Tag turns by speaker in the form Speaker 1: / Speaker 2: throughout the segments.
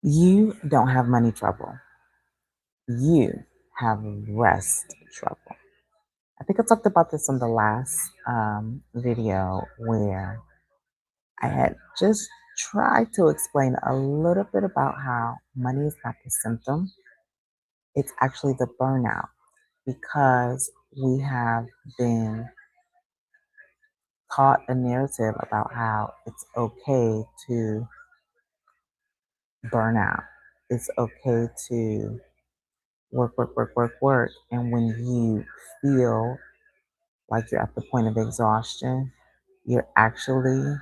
Speaker 1: You don't have money trouble. You have rest trouble. I think I talked about this on the last video where I had just tried to explain a little bit about how money is not the symptom, it's actually the burnout because we have been taught a narrative about how it's okay to burn out. It's okay to work, work, work, work, work. And when you feel like you're at the point of exhaustion, you're actually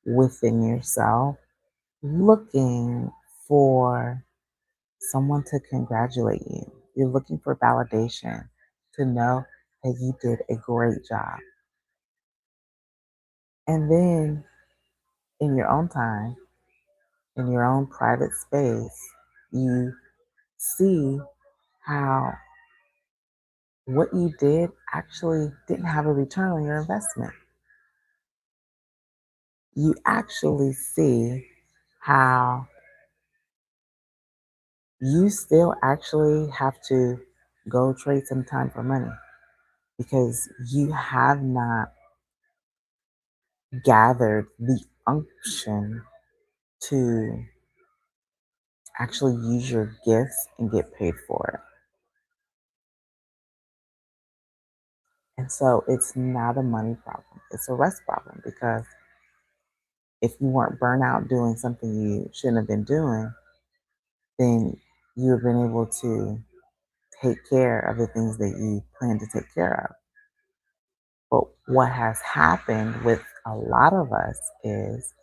Speaker 1: within yourself looking for someone to congratulate you. You're looking for validation to know that you did a great job. And then in your own time, in your own private space, you see how what you did actually didn't have a return on your investment. You actually see how you still actually have to go trade some time for money because you have not gathered the unction to actually use your gifts and get paid for it. And so it's not a money problem, it's a rest problem because if you weren't burnt out doing something you shouldn't have been doing, then you have been able to take care of the things that you plan to take care of. But what has happened with a lot of us is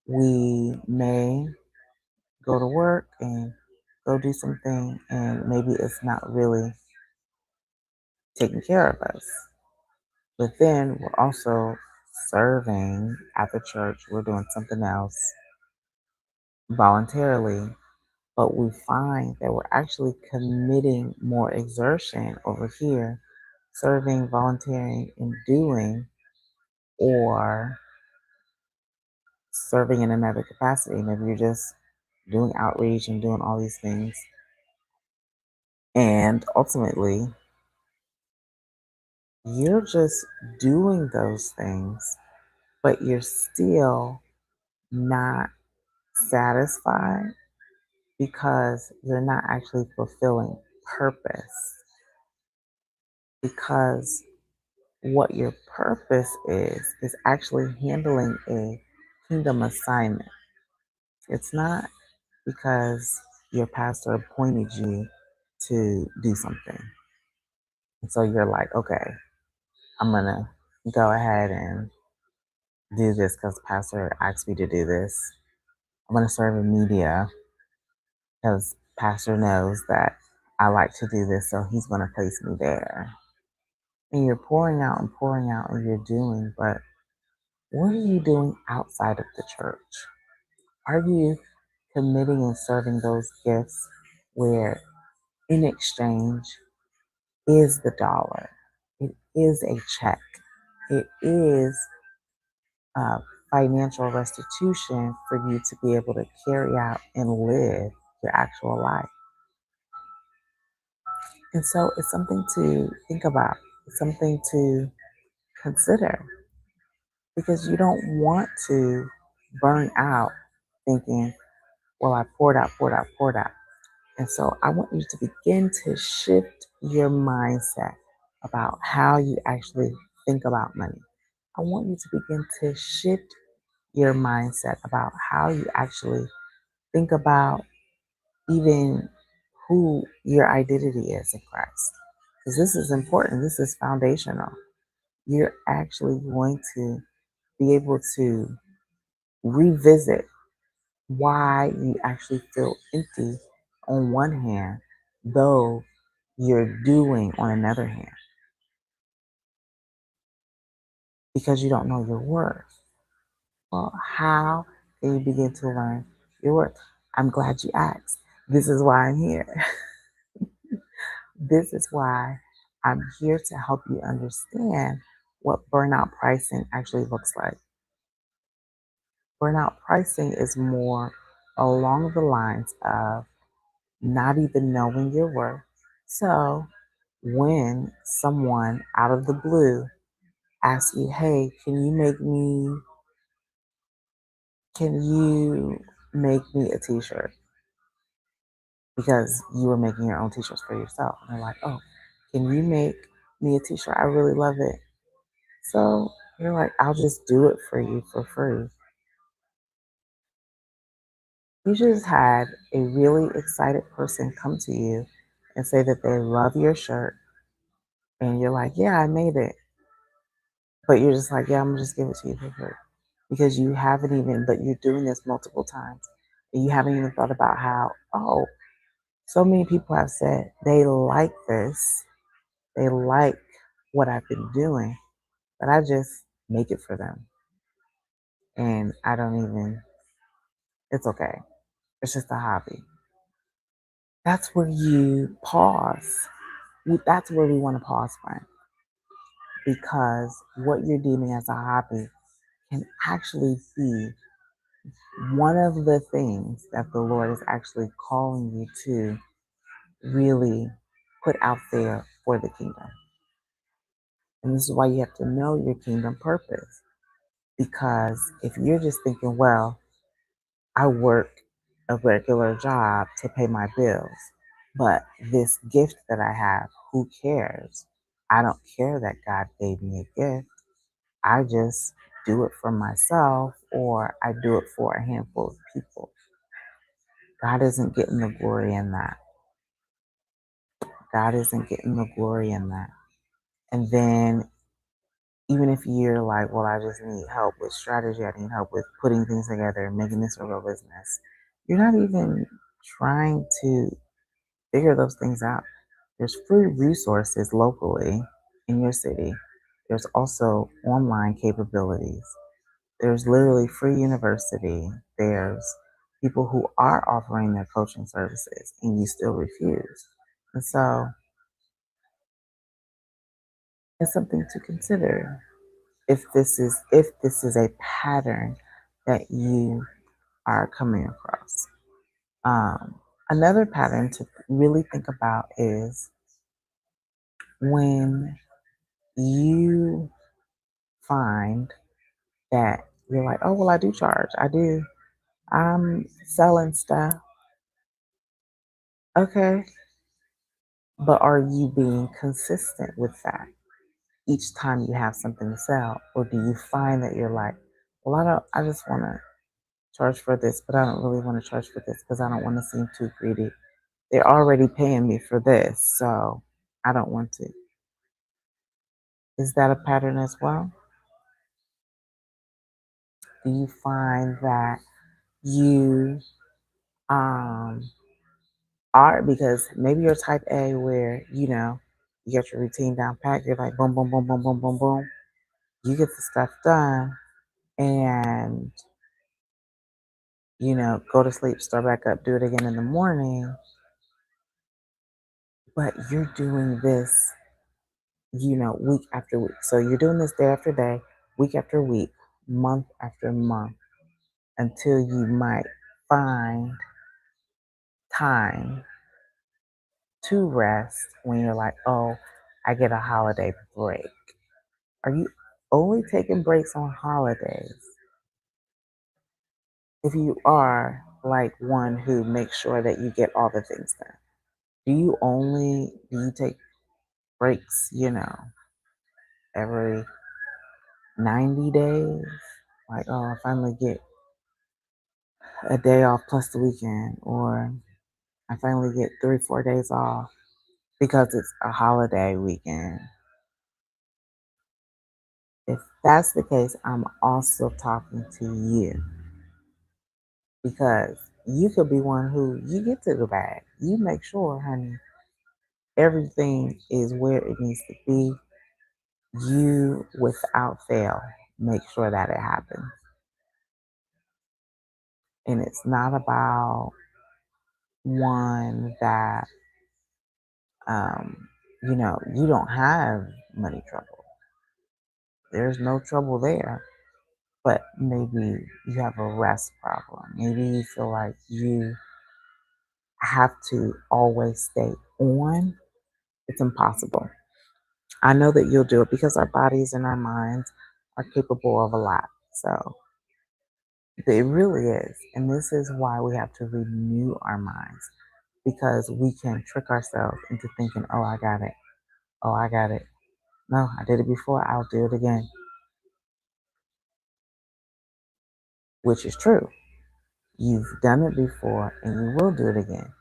Speaker 1: we may go to work and go do something, and maybe it's not really taking care of us. But then we're also serving at the church, we're doing something else voluntarily, but we find that we're actually committing more exertion over here, serving, volunteering, and doing, or serving in another capacity. Maybe you're just doing outreach and doing all these things. And ultimately, you're just doing those things, but you're still not satisfied because you're not actually fulfilling purpose. Because what your purpose is actually handling a kingdom assignment. It's not because your pastor appointed you to do something. And so you're like, okay, I'm going to go ahead and do this because pastor asked me to do this. I'm going to serve in media because pastor knows that I like to do this, so he's going to place me there. And you're pouring out and you're doing, but what are you doing outside of the church? Are you committing and serving those gifts where in exchange is the dollar? It is a check. It is uh, financial restitution for you to be able to carry out and live your actual life. And so it's something to think about, it's something to consider because you don't want to burn out thinking, well, I poured out, poured out, poured out. And so I want you to begin to shift your mindset about how you actually think about money. I want you to begin to shift your mindset about how you actually think about even who your identity is in Christ. Because this is important, this is foundational. You're actually going to be able to revisit why you actually feel empty on one hand, though you're doing on another hand, because you don't know your worth. Well, how can you begin to learn your worth? I'm glad you asked. This is why I'm here. This is why I'm here to help you understand what burnout pricing actually looks like. Burnout pricing is more along the lines of not even knowing your worth. So when someone out of the blue asks you, hey, can you make me a t-shirt? Because you were making your own t-shirts for yourself. And they're like, oh, can you make me a t-shirt? I really love it. So you're like, I'll just do it for you for free. You just had a really excited person come to you and say that they love your shirt. And you're like, yeah, I made it. But you're just like, yeah, I'm gonna just give it to you for free. Because you haven't even, but you're doing this multiple times. And you haven't even thought about how, oh, so many people have said they like this. They like what I've been doing, but I just make it for them. And I don't even, it's okay. It's just a hobby. That's where you pause. That's where we want to pause, friend, because what you're deeming as a hobby can actually be one of the things that the Lord is actually calling you to really put out there for the kingdom. And this is why you have to know your kingdom purpose. Because if you're just thinking, well, I work a regular job to pay my bills, but this gift that I have, who cares? I don't care that God gave me a gift. I just do it for myself or I do it for a handful of people. God isn't getting the glory in that. God isn't getting the glory in that. And then even if you're like, well, I just need help with strategy, I need help with putting things together and making this a real business, you're not even trying to figure those things out. There's free resources locally in your city. There's also online capabilities. There's literally free university. There's people who are offering their coaching services and you still refuse. And so it's something to consider if this is a pattern that you are coming across. Um, Another pattern to really think about is when you find that you're like, oh well, I do charge, I do, I'm selling stuff, okay, but are you being consistent with that each time you have something to sell, or do you find that you're like, well, I just want to charge for this, but I don't really want to charge for this because I don't want to seem too greedy. They're already paying me for this, so I don't want to. Is that a pattern as well? Do you find that you um are, because maybe you're type A where you get your routine down pat, you're like boom, boom, boom, boom, boom, boom, boom. You get the stuff done and go to sleep, start back up, do it again in the morning, but you're doing this week after week. So you're doing this day after day, week after week, month after month, until you might find time to rest when you're like, oh, I get a holiday break. Are you only taking breaks on holidays? If you are like one who makes sure that you get all the things done, do you take breaks, every 90 days? Like, oh, I finally get a day off plus the weekend, or I finally get 3, 4 days off because it's a holiday weekend. If that's the case, I'm also talking to you because you could be one who you get to the bag. You make sure, honey, everything is where it needs to be. You, without fail, make sure that it happens. And it's not about one that, you don't have money trouble. There's no trouble there. but maybe you have a rest problem. Maybe you feel like you have to always stay on. It's impossible. I know that you'll do it because our bodies and our minds are capable of a lot. So it really is. And this is why we have to renew our minds because we can trick ourselves into thinking, oh, I got it. Oh, I got it. No, I did it before. I'll do it again, which is true. You've done it before and you will do it again.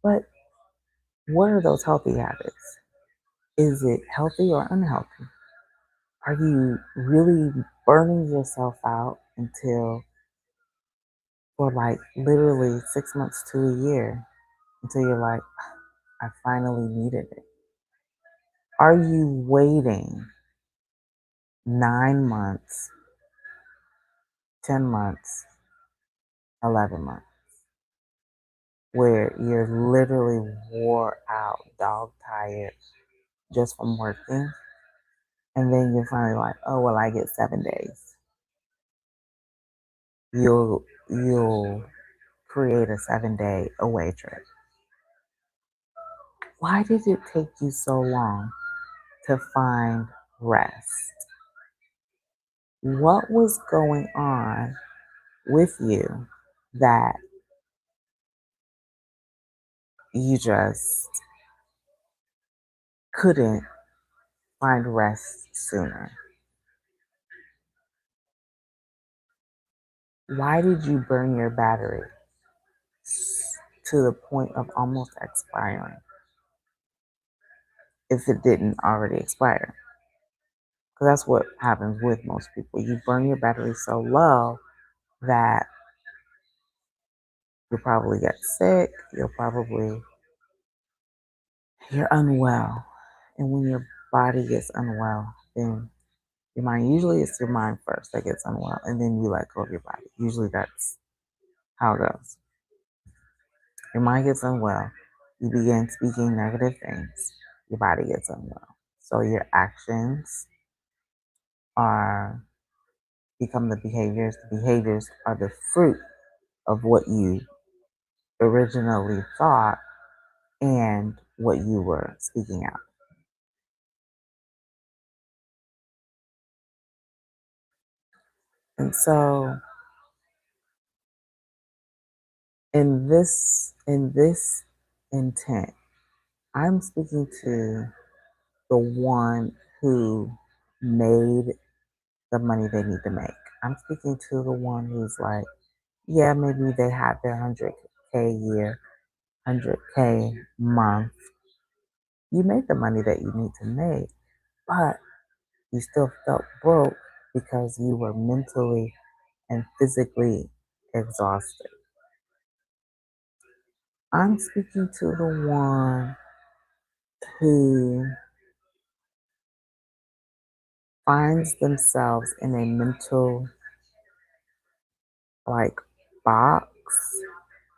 Speaker 1: But what are those healthy habits? Is it healthy or unhealthy? Are you really burning yourself out until, for like literally 6 months to a year, until you're like, I finally needed it? Are you waiting 9 months, 10 months, 11 months, where you're literally wore out, dog tired just from working? And then you're finally like, oh, well, I get 7 days. You'll create a 7 day away trip. Why did it take you so long to find rest? What was going on with you that you just couldn't find rest sooner? Why did you burn your battery to the point of almost expiring if it didn't already expire? Because that's what happens with most people. You burn your battery so low that you'll probably get sick, you're unwell. And when your body gets unwell, then your mind, usually it's your mind first that gets unwell, and then you let go of your body. Usually that's how it goes. Your mind gets unwell, you begin speaking negative things, your body gets unwell. So your actions are become the behaviors. The behaviors are the fruit of what you originally thought and what you were speaking out. And so in this intent, I'm speaking to the one who made the money they need to make. I'm speaking to the one who's like, yeah, maybe they had their 100K a year, 100K month. You made the money that you need to make, but you still felt broke because you were mentally and physically exhausted. I'm speaking to the one who finds themselves in a mental like box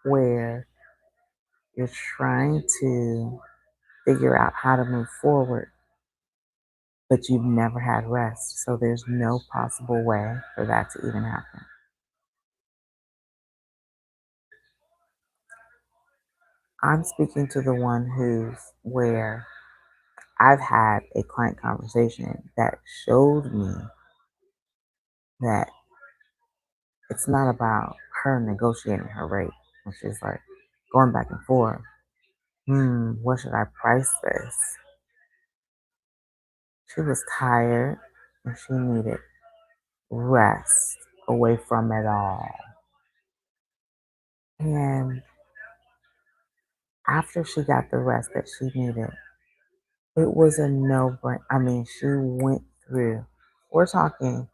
Speaker 1: where you're trying to figure out how to move forward, but you've never had rest. So there's no possible way for that to even happen. I'm speaking to the one who's where I've had a client conversation that showed me that it's not about her negotiating her rate. And she's like going back and forth. What should I price this? She was tired and she needed rest away from it all. And after she got the rest that she needed, it was a no brainer. I mean, she went through, we're talking,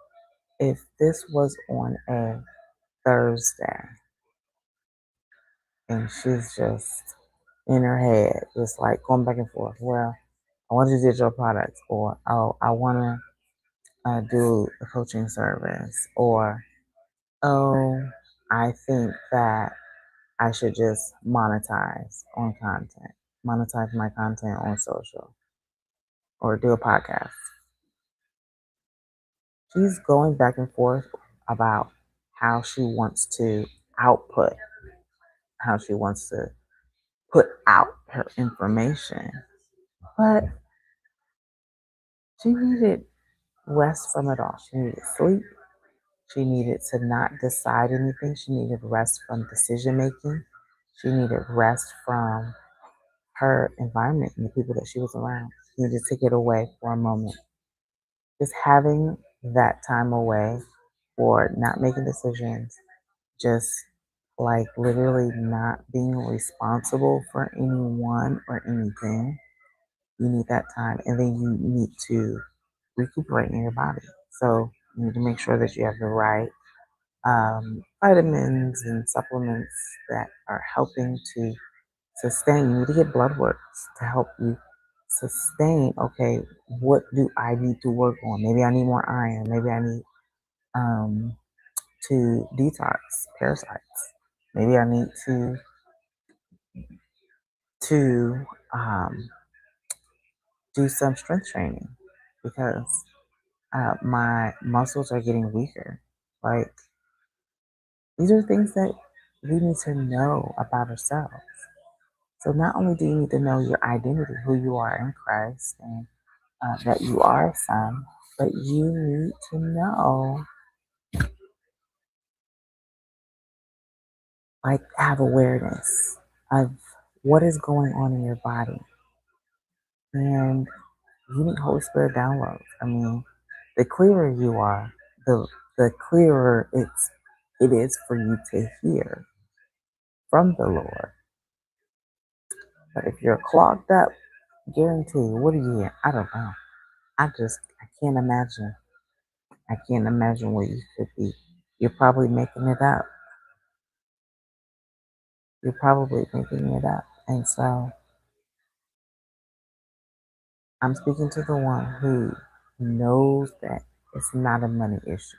Speaker 1: if this was on a Thursday and she's just in her head, just like going back and forth, well, I want to do digital products, or oh, I want to do a coaching service, or oh, I think that I should just monetize on content, monetize my content on social, or do a podcast. She's going back and forth. about how she wants to output, how she wants to put out her information. But she needed rest from it all. She needed sleep. She needed to not decide anything. She needed rest from decision making. She needed rest from her environment and the people that she was around. She needed to get away for a moment. Just having that time away for not making decisions, just like literally not being responsible for anyone or anything. You need that time, and then you need to recuperate in your body. So you need to make sure that you have the right vitamins and supplements that are helping to sustain. You need to get blood works to help you sustain. Okay, what do I need to work on? Maybe I need more iron. Maybe I need um, to detox parasites. Maybe I need to do some strength training because my muscles are getting weaker. Like these are things that we need to know about ourselves. So not only do you need to know your identity, who you are in Christ, and that you are a son, but you need to know, like, have awareness of what is going on in your body, and you need Holy Spirit downloads. I mean, the clearer you are, the the clearer it is for you to hear from the Lord. But if you're clogged up, guarantee you, what are you in? I don't know. I can't imagine. I can't imagine where you could be. You're probably making it up. You're probably making it up. And so I'm speaking to the one who knows that it's not a money issue,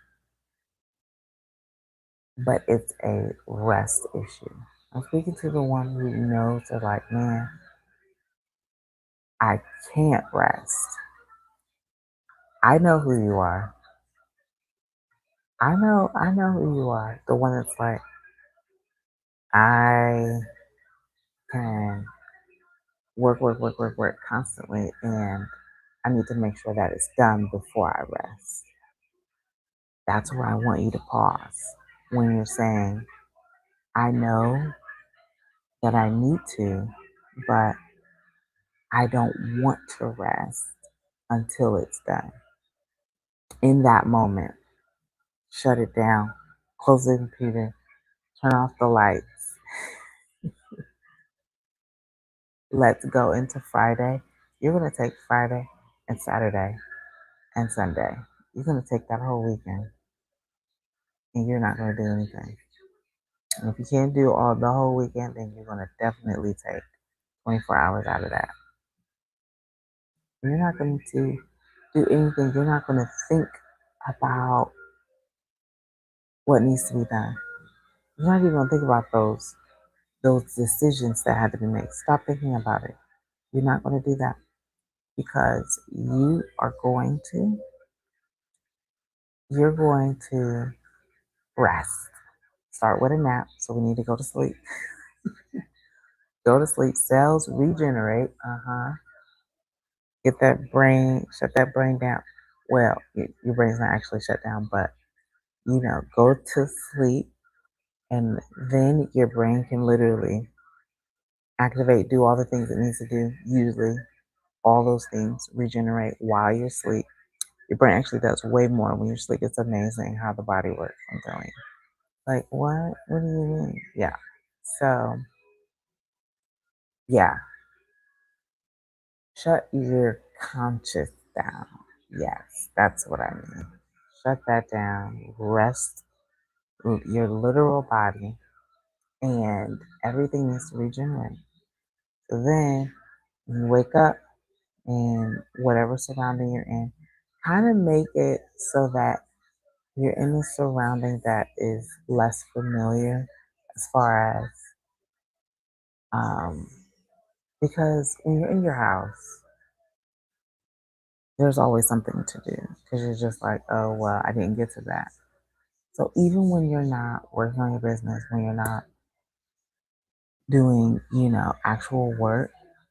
Speaker 1: but it's a rest issue. I'm speaking to the one who knows that, like, man, I can't rest. I know who you are. I know who you are. The one that's like, I can work constantly, and I need to make sure that it's done before I rest. That's where I want you to pause when you're saying, I know that I need to, but I don't want to rest until it's done. In that moment, shut it down, close the computer, turn off the lights. Let's go into Friday. You're going to take Friday and Saturday and Sunday. You're going to take that whole weekend and you're not going to do anything. And if you can't do all the whole weekend, then you're going to definitely take 24 hours out of that. You're not going to do anything. You're not going to think about what needs to be done. You're not even going to think about those decisions that had to be made. Stop thinking about it. You're not going to do that because you're going to rest. Start with a nap. So we need to go to sleep. Go to sleep. Cells regenerate. Get that brain, shut that brain down. Well, your brain's not actually shut down, but go to sleep, and then your brain can literally activate, do all the things it needs to do. Usually, all those things regenerate while you're asleep. Your brain actually does way more when you're asleep. It's amazing how the body works. I'm telling you. Like what? What do you mean? Yeah. So yeah, shut your conscious down. Yes, that's what I mean. Shut that down. Rest your literal body, and everything needs to regenerate. So then you wake up and whatever surrounding you're in, kind of make it so that you're in a surrounding that is less familiar as far as um, because when you're in your house, there's always something to do because you're just like, oh well, I didn't get to that. So even when you're not working on your business, when you're not doing, actual work,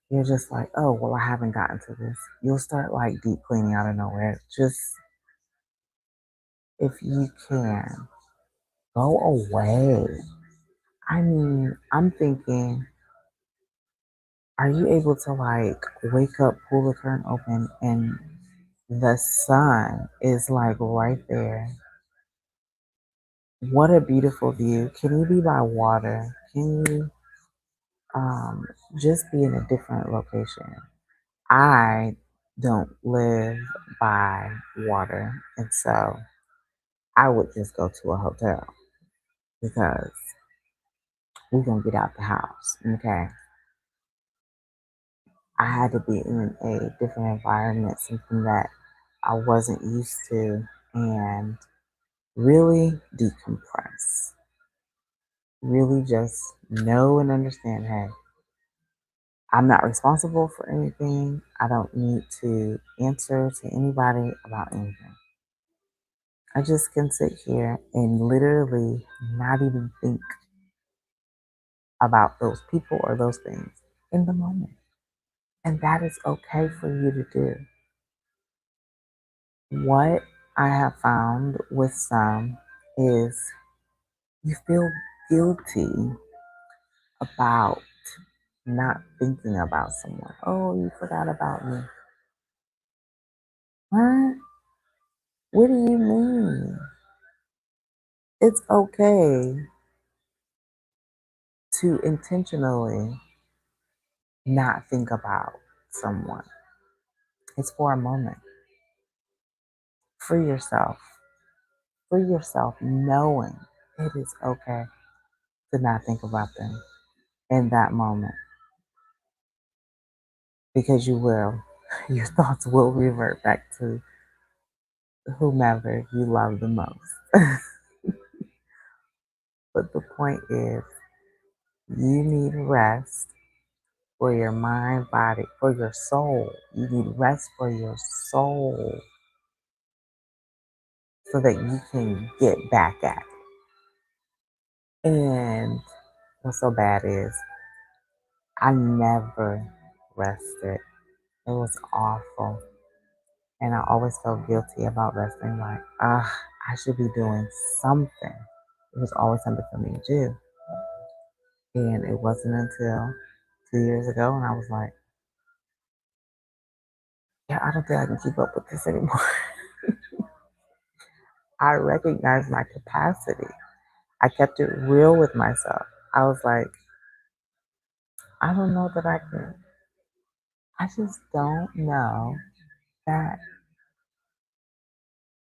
Speaker 1: you're just like, oh, well, I haven't gotten to this. You'll start like deep cleaning out of nowhere. Just if you can, go away. I mean, I'm thinking, are you able to like wake up, pull the curtain open, and the sun is like right there? What a beautiful view. Can you be by water? Can you um, just be in a different location? I don't live by water, and so I would just go to a hotel because we're gonna get out the house. Okay. I had to be in a different environment, something that I wasn't used to, and really decompress. Really just know and understand, hey, I'm not responsible for anything. I don't need to answer to anybody about anything. I just can sit here and literally not even think about those people or those things in the moment. And that is okay for you to do. What I have found with some is you feel guilty about not thinking about someone. Oh, you forgot about me. What? What do you mean? It's okay to intentionally not think about someone. It's for a moment. Free yourself. Free yourself knowing it is okay to not think about them in that moment because you will. Your thoughts will revert back to whomever you love the most. But the point is, you need rest for your mind, body, for your soul. You need rest for your soul so that you can get back at it. And what's so bad is I never rested. It was awful. And I always felt guilty about resting, like, I should be doing something. It was always something for me to do. And it wasn't until 2 years ago and I was like, yeah, I don't think I can keep up with this anymore. I recognized my capacity. I kept it real with myself. I was like, I don't know that I can. I just don't know that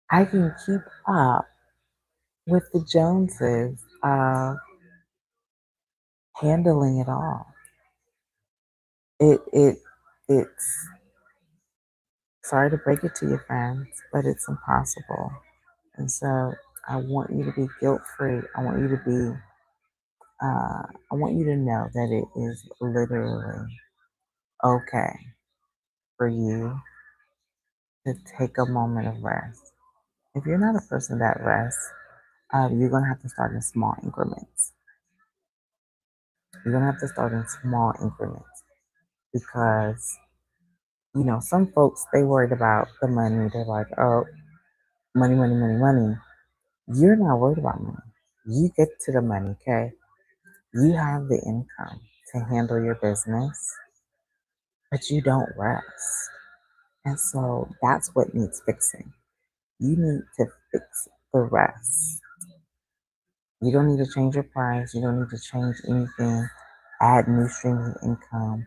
Speaker 1: I can keep up with the Joneses of handling it all. It it's sorry to break it to you, friends, but it's impossible. And so I want you to be guilt free. I want you to be I want you to know that it is literally okay for you to take a moment of rest. If you're not a person that rests, you're gonna have to start in small increments. You're gonna have to start in small increments because some folks they worried about the money. They're like, oh, money, money, money, money. You're not worried about money. You get to the money, okay? You have the income to handle your business, but you don't rest. And so that's what needs fixing. You need to fix the rest. You don't need to change your price. You don't need to change anything. Add new streams of income.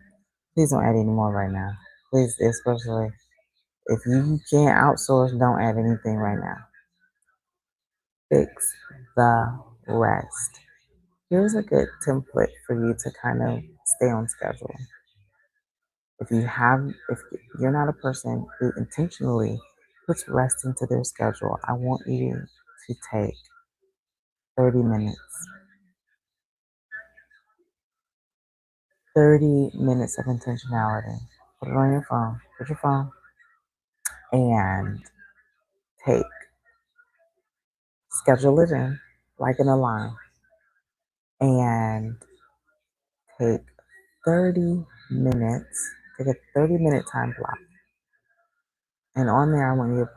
Speaker 1: Please don't add any more right now. Please, especially if you can't outsource, don't add anything right now. Fix the rest. Here's a good template for you to kind of stay on schedule. If you're not a person who intentionally puts rest into their schedule, I want you to take 30 minutes, 30 minutes of intentionality. Put it on your phone, put your phone, and take schedule it in like an alarm and take 30 minutes, take a 30-minute time block. And on there, I want you to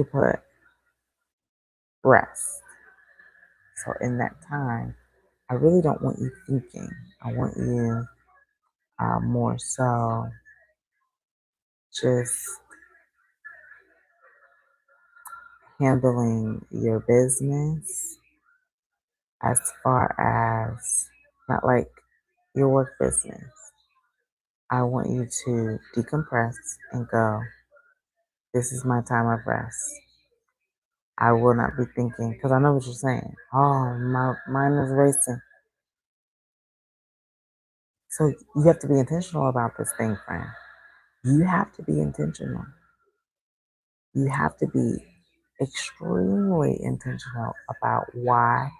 Speaker 1: put rest. So in that time, I really don't want you thinking. I want you more so just handling your business as far as not like your work business. I want you to decompress and go, this is my time of rest. I will not be thinking, because I know what you're saying. Oh, my mind is racing. So you have to be intentional about this thing, friend. You have to be intentional. You have to be extremely intentional about why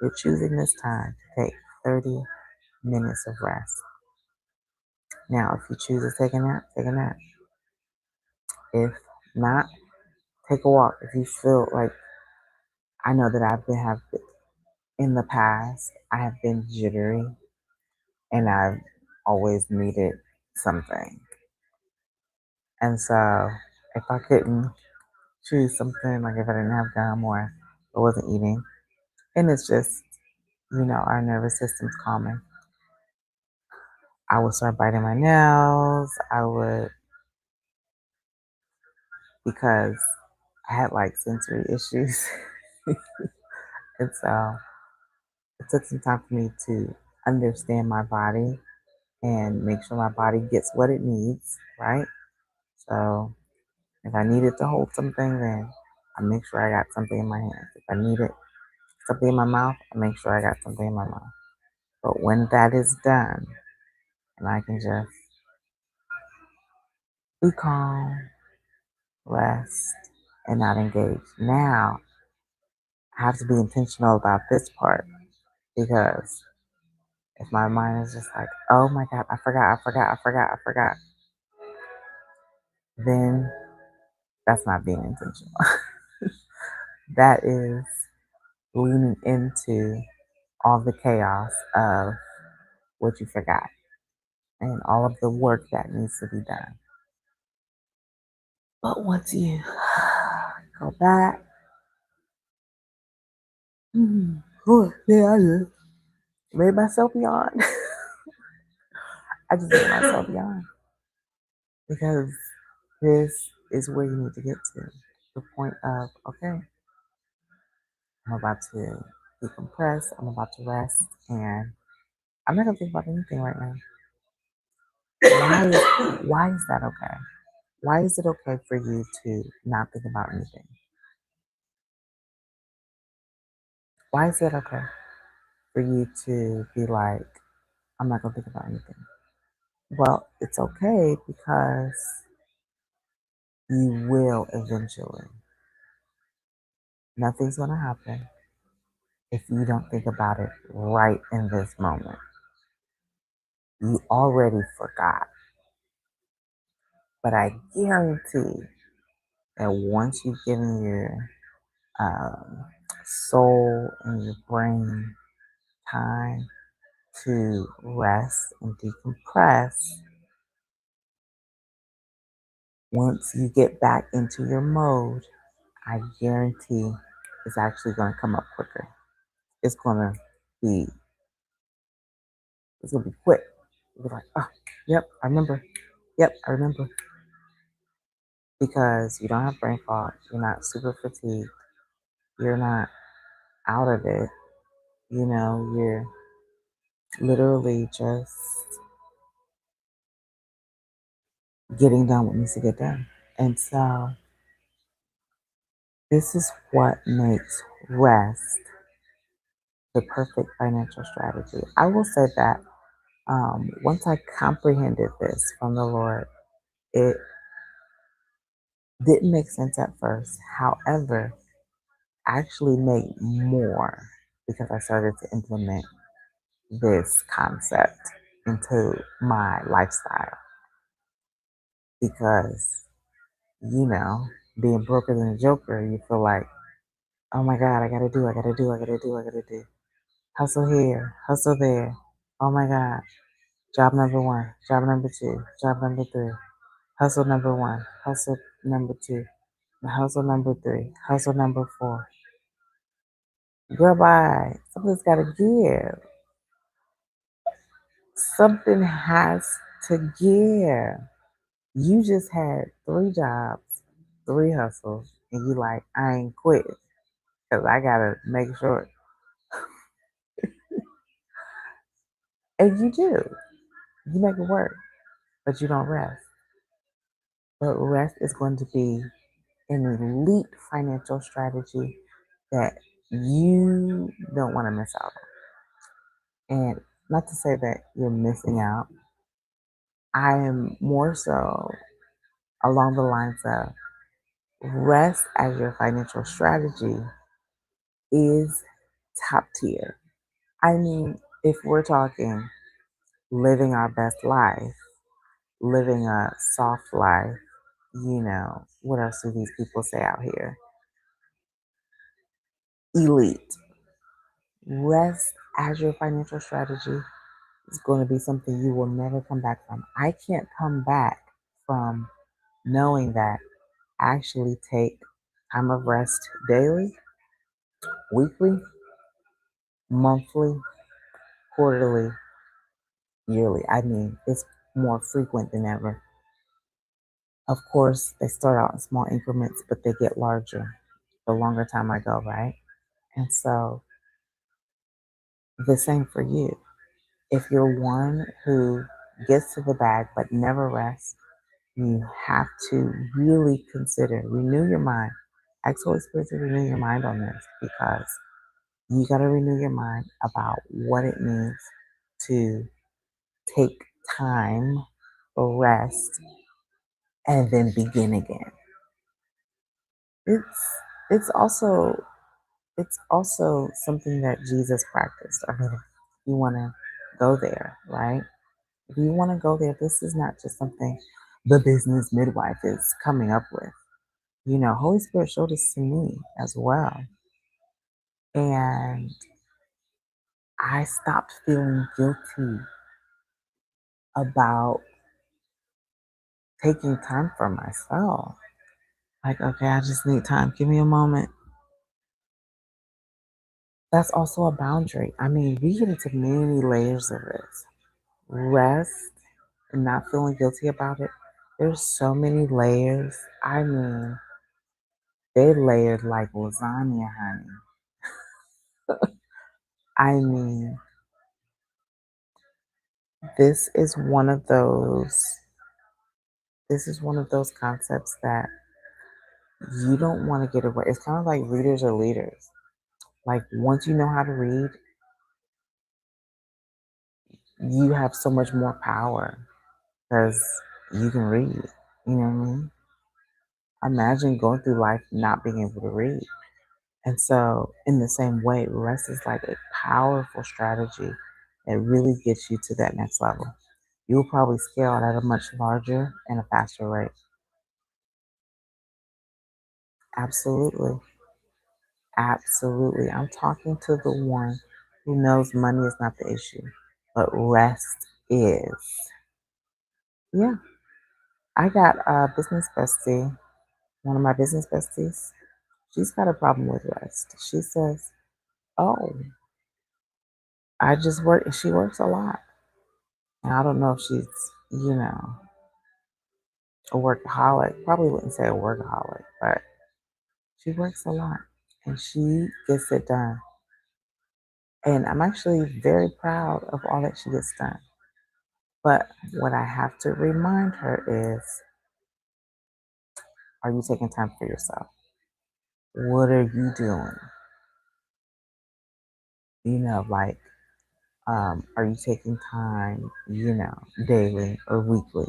Speaker 1: you're choosing this time to take 30 minutes of rest. Now, if you choose to take a nap, take a nap. If not, take a walk. If you feel like, I know that have in the past, I have been jittery and I've always needed something. And so if I couldn't choose something, like if I didn't have gum or I wasn't eating, and it's just, our nervous system's calming, I would start biting my nails. I would, because I had like sensory issues. And so it took some time for me to understand my body and make sure my body gets what it needs, right? So if I needed to hold something, then I make sure I got something in my hands. If I needed something in my mouth, I make sure I got something in my mouth. But when that is done, and I can just be calm, rest, and not engage. Now I have to be intentional about this part because if my mind is just like, oh my God, I forgot, then that's not being intentional. That is leaning into all the chaos of what you forgot and all of the work that needs to be done. But once you go back, yeah, I just made myself yawn. I just made myself yawn because this is where you need to get to the point of, okay, I'm about to decompress, I'm about to rest, and I'm not gonna think about anything right now. Why is that okay? Why is it okay for you to not think about anything? Why is it okay for you to be like, I'm not gonna think about anything? Well, it's okay because you will eventually. Nothing's gonna happen if you don't think about it right in this moment. You already forgot, but I guarantee that once you've given your um, soul and your brain time to rest and decompress, once you get back into your mode, I guarantee it's actually going to come up quicker. It's going to be, it's going to be quick. You'll be like, oh, yep, I remember. Yep, I remember. Because you don't have brain fog. You're not super fatigued. You're not out of it. You're literally just getting done what needs to get done. And so this is what makes rest the perfect financial strategy. I will say that once I comprehended this from the Lord, it didn't make sense at first. However, actually made more because I started to implement this concept into my lifestyle. Because, you know, being broker than a joker, you feel like, oh my God, I gotta do, I gotta do, I gotta do, I gotta do. Hustle here, hustle there. Oh my God. Job number one, job number two, job number three. Hustle number one, hustle number two, hustle number three, hustle number four. Girl, bye. Something's gotta give. Something has to give. You just had three jobs, three hustles, and you like, I ain't quit because I gotta make sure. And you do. You make it work, but you don't rest. But rest is going to be an elite financial strategy that you don't want to miss out on. And not to say that you're missing out, I am more so along the lines of rest as your financial strategy is top tier. I mean, if we're talking living our best life, living a soft life, what else do these people say out here? Elite. Rest as your financial strategy is going to be something you will never come back from. I can't come back from knowing that I actually take time of rest daily, weekly, monthly, quarterly, yearly. I mean, it's more frequent than ever. Of course, they start out in small increments, but they get larger the longer time I go, right? And so the same for you. If you're one who gets to the bag but never rests, you have to really consider, renew your mind. Ask Holy Spirit to renew your mind on this because you got to renew your mind about what it means to take time, rest, and then begin again. It's it's also it's also something that Jesus practiced. I mean, if you want to go there, right? If you want to go there, this is not just something the business midwife is coming up with. Holy Spirit showed this to me as well. And I stopped feeling guilty about taking time for myself. Like, okay, I just need time. Give me a moment. That's also a boundary. I mean, we get into many layers of this. Rest and not feeling guilty about it. There's so many layers. I mean, they layered like lasagna, honey. I mean, this is one of those this is one of those concepts that you don't want to get away. It's kind of like readers are leaders. Like once you know how to read, you have so much more power because you can read. You know what I mean? Imagine going through life not being able to read. And so, in the same way, rest is like a powerful strategy that really gets you to that next level. You'll probably scale it at a much larger and a faster rate. Absolutely. Absolutely. I'm talking to the one who knows money is not the issue, but rest is. Yeah. I got a business bestie, one of my business besties. She's got a problem with rest. She says, oh, I just work. She works a lot. And I don't know if she's, you know, a workaholic. Probably wouldn't say a workaholic, but she works a lot and she gets it done. And I'm actually very proud of all that she gets done. But what I have to remind her is, are you taking time for yourself? What are you doing? Like, are you taking time, daily or weekly?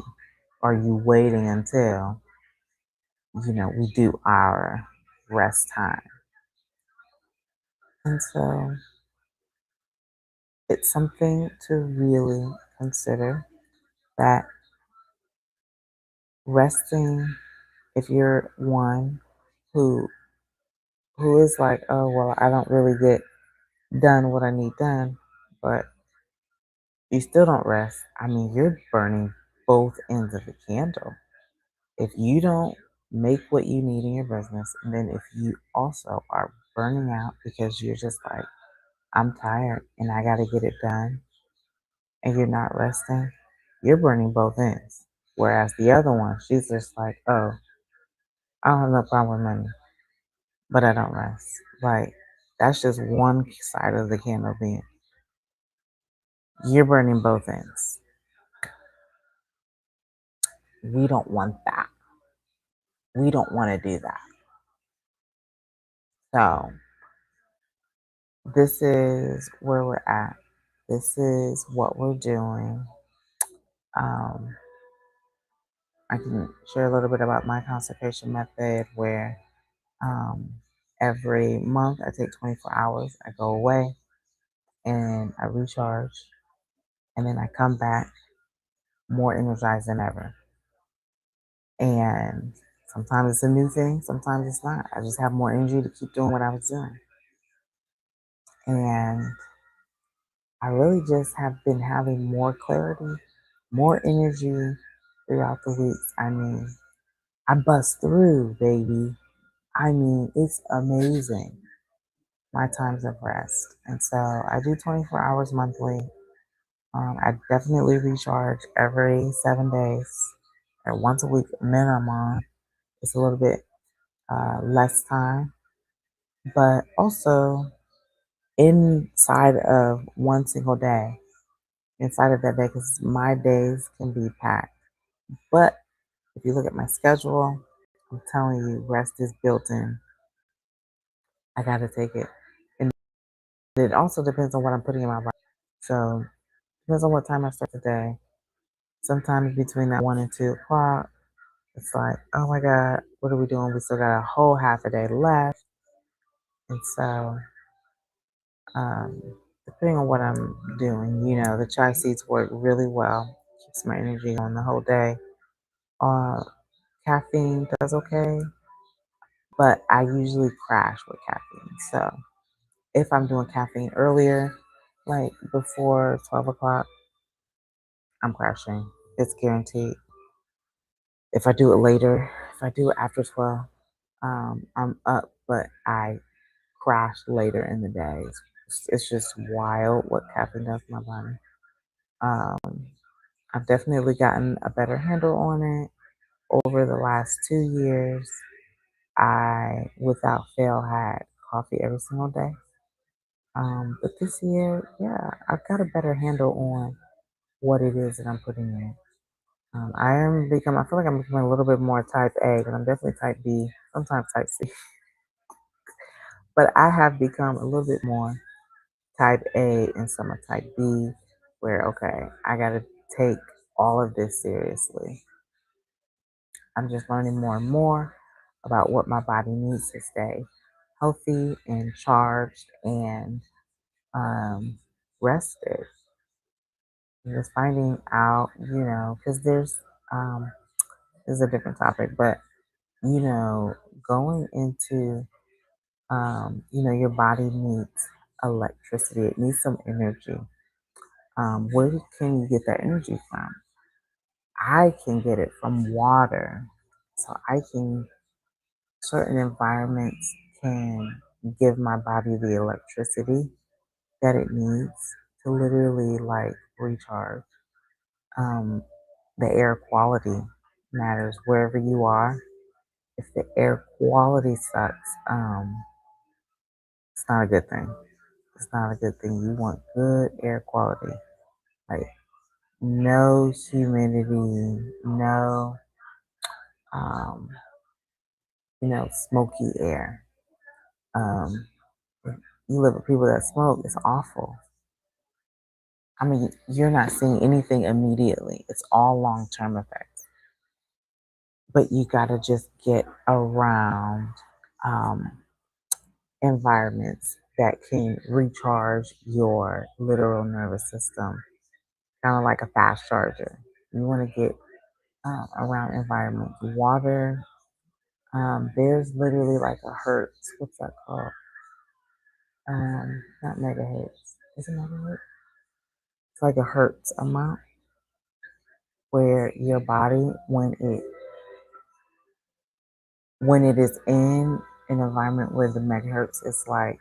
Speaker 1: Are you waiting until, we do our rest time? And so it's something to really consider that resting If you're one who is like, oh well, I don't really get done what I need done, but you still don't rest. I mean, you're burning both ends of the candle. If you don't make what you need in your business, and then if you also are burning out because you're just like, I'm tired and I got to get it done, and you're not resting, you're burning both ends. Whereas the other one, she's just like, oh, I don't have no problem with money, but I don't rest. Like, that's just one side of the candle being. You're burning both ends. We don't want that. We don't want to do that. So, this is where we're at. This is what we're doing. Um, I can share a little bit about my consecration method where um, every month I take 24 hours, I go away and I recharge, and then I come back more energized than ever. And sometimes it's a new thing, sometimes it's not. I just have more energy to keep doing what I was doing. And I really just have been having more clarity, more energy throughout the weeks. I mean, I bust through, baby. I mean, it's amazing, my times of rest. And so I do 24 hours monthly. I definitely recharge every 7 days or once a week minimum. It's a little bit less time, but also inside of one single day, inside of that day, because my days can be packed. But if you look at my schedule, I'm telling you, rest is built in. I got to take it. And it also depends on what I'm putting in my body. So, depends on what time I start the day. Sometimes between that 1 and 2 o'clock, it's like, oh my God, what are we doing? We still got a whole half a day left. And so, um, depending on what I'm doing, the chai seeds work really well. Keeps my energy on the whole day. Uh, Caffeine does okay, but I usually crash with caffeine. So if I'm doing caffeine earlier, like before 12 o'clock, I'm crashing. It's guaranteed. If I do it later, if I do it after 12, I'm up, but I crash later in the day. It's just wild what caffeine does to my body. Um, I've definitely gotten a better handle on it over the last 2 years. I, without fail, had coffee every single day. But this year, yeah, I've got a better handle on what it is that I'm putting in. I feel like I'm becoming a little bit more type A, because I'm definitely type B, sometimes type C. But I have become a little bit more type A and some are type B, where, okay, I got to take all of this seriously. I'm just learning more and more about what my body needs to stay healthy and charged and rested. And just finding out, because there's a different topic, but going into, your body needs electricity. It needs some energy. Where can you get that energy from? I can get it from water. So certain environments can give my body the electricity that it needs to literally like recharge. Um, the air quality matters wherever you are. If the air quality sucks, it's not a good thing. It's not a good thing. You want good air quality, like no humidity, no, um, smoky air. Um, if you live with people that smoke, it's awful. I mean, you're not seeing anything immediately. It's all long-term effects. But you got to just get around um, environments that can recharge your literal nervous system, kind of like a fast charger. You want to get around environments. Water There's literally like a hertz. What's that called? Not megahertz. Is it megahertz? It's like a hertz amount where your body, when it is in an environment where the megahertz is like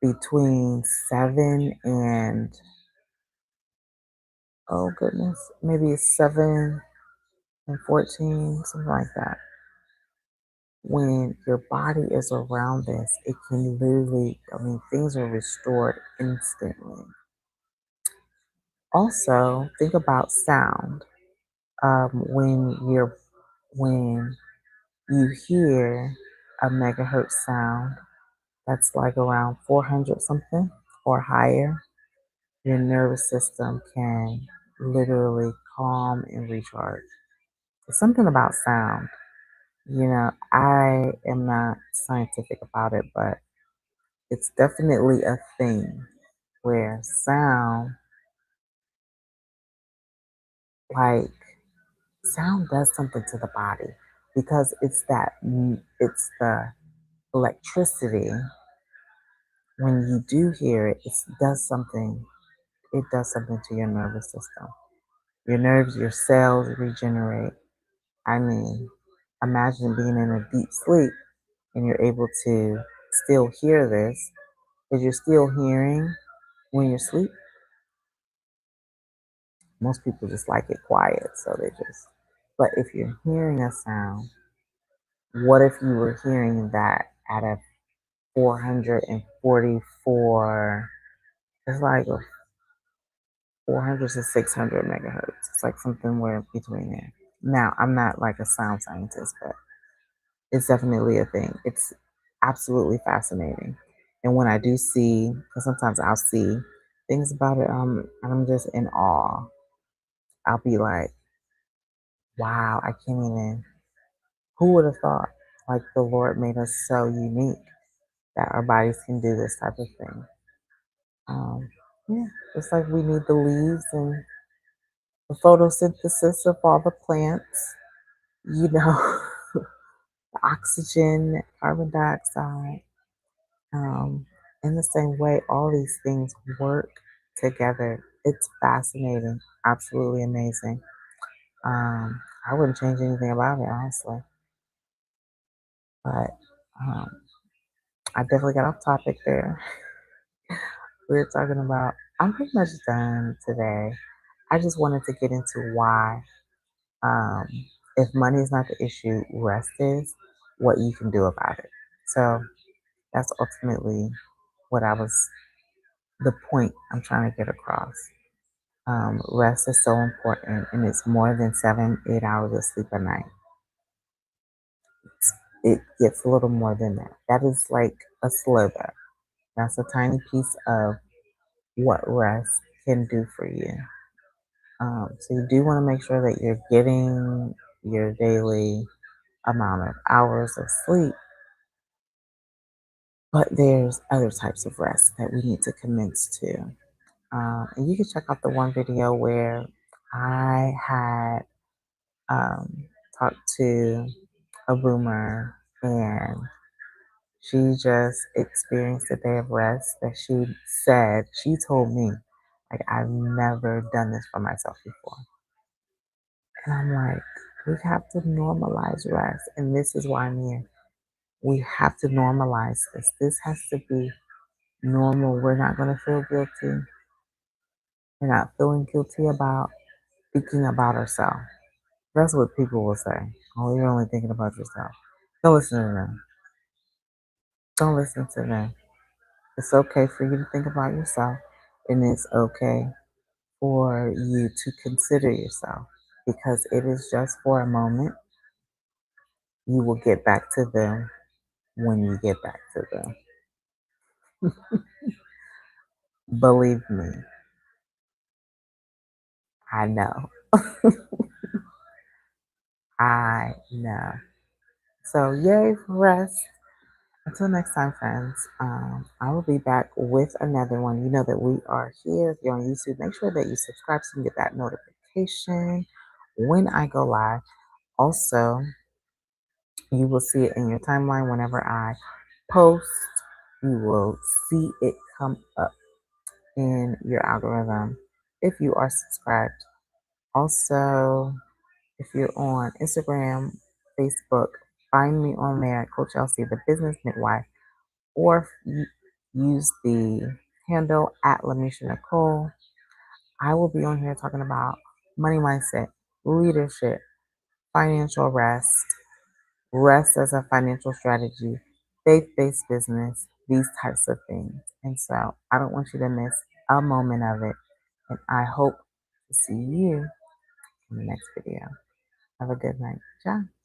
Speaker 1: between 7 and, oh goodness, maybe it's 7 and 14, something like that. When your body is around this, it can literally, I mean, things are restored instantly. Also, think about sound. When you hear a megahertz sound that's like around 400 something or higher, your nervous system can literally calm and recharge. It's something about sound. I am not scientific about it, but it's definitely a thing where like, sound does something to the body because it's the electricity. When you do hear it, it does something to your nervous system. Your nerves, your cells regenerate. I mean, imagine being in a deep sleep and you're able to still hear this because you're still hearing when you're asleep. Most people just like it quiet, so but if you're hearing a sound, what if you were hearing that at a 444, it's like a 400 to 600 megahertz. It's like something where between there. Now, I'm not like a sound scientist, but it's definitely a thing. It's absolutely fascinating. And when I do see, because sometimes I'll see things about it, and I'm just in awe. I'll be like, wow, I can't even, who would have thought? Like the Lord made us so unique that our bodies can do this type of thing. Um, yeah, just like we need the leaves and the photosynthesis of all the plants, you know, the oxygen, carbon dioxide. In the same way, all these things work together. It's fascinating, absolutely amazing. I wouldn't change anything about it, honestly. But um, I definitely got off topic there. We were talking about, I'm pretty much done today. I just wanted to get into why, um, if money is not the issue, rest is, what you can do about it. So that's ultimately what the point I'm trying to get across. Rest is so important, and it's more than 7, 8 hours of sleep a night. It gets a little more than that. That is like a sliver. That's a tiny piece of what rest can do for you. So you do want to make sure that you're getting your daily amount of hours of sleep, but there's other types of rest that we need to commence to. And you can check out the one video where I had talked to a boomer and she just experienced a day of rest that she told me, like, I've never done this for myself before. And I'm like, we have to normalize rest. And this is why I'm here. We have to normalize this. This has to be normal. We're not going to feel guilty. We're not feeling guilty about thinking about ourselves. That's what people will say. Oh, you're only thinking about yourself. Don't listen to them. Don't listen to them. It's okay for you to think about yourself, and it's okay for you to consider yourself because it is just for a moment. You will get back to them when you get back to them. Believe me, I know. I know. So, yay for rest. Until next time, friends, I will be back with another one. You know that we are here. If you're on YouTube, make sure that you subscribe so you can get that notification when I go live. Also, You will see it in your timeline whenever I post. You will see it come up in your algorithm if you are subscribed. Also, if you're on Instagram, Facebook, find me on there, Coach Elsie, the business midwife, or use the handle at Lamisha Nicole. I will be on here talking about money mindset, leadership, financial rest as a financial strategy, faith-based business, these types of things. And so I don't want you to miss a moment of it. And I hope to see you in the next video. Have a good night. Ciao.